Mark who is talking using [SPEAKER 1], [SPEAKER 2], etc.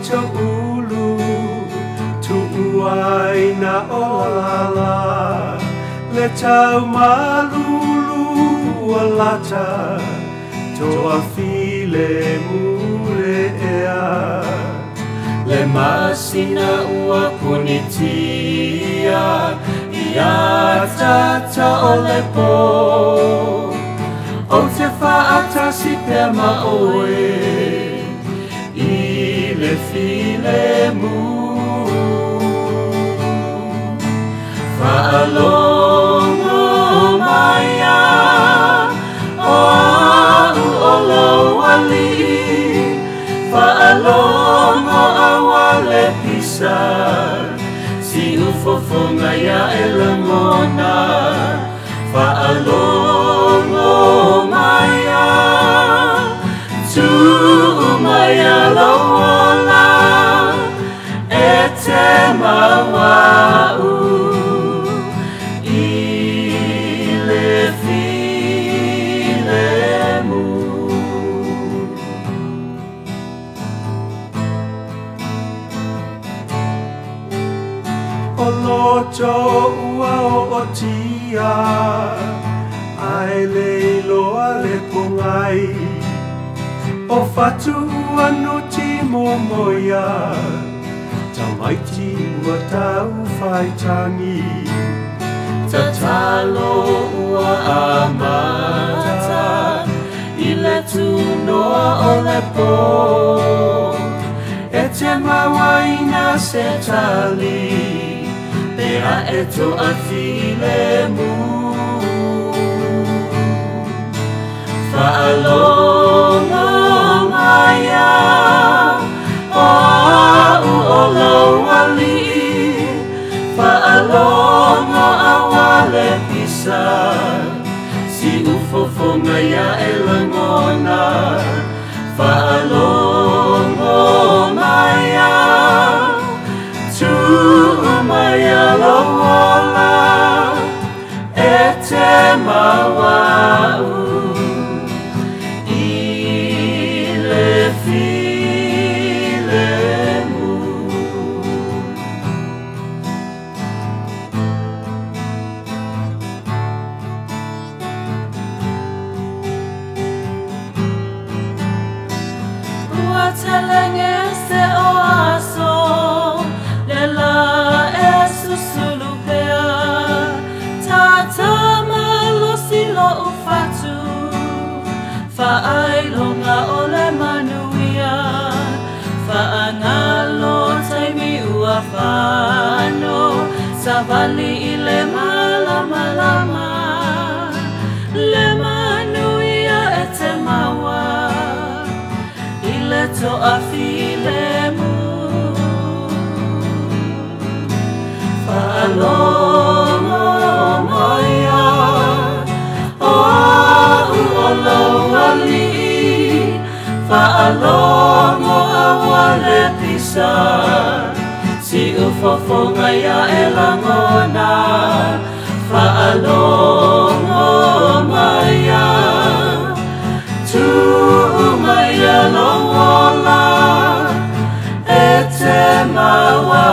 [SPEAKER 1] cho ulu tu uai na olala le tau malulu alata toa file mure ea le masina ua kunitia ia tata ole po o te whaata si pia maoe i le file mu whaalongo maia o au o lauali whaalongo awale pisa si ufofonga ya elangona whaalongo maia tu umaya lawala e te mawau o loto ua o tia ai le loa le pungai o fatu anu ti momoia tamaiti ua tau whaitangi tatalo ua amata i le tunoa o le po e te mawaina se tali pea e to a file mu whaalongo maia o au o lauali whaalongo awale pisa si ufofonga ya elangona whaalongo maia tu umaya lawala e te mawau i le file mu ua telenge se o aso lela e susulu pea tata malosi lo ufatu whaailonga o le manuia whaangalo taimi ua whano savali i le malamalama le manuia e te maua i le toa file mu whaalongo maia o au o lauali whaalongo awale pisa si ufofonga ya elangona whaalongo maia tu umaya lowola e te mawa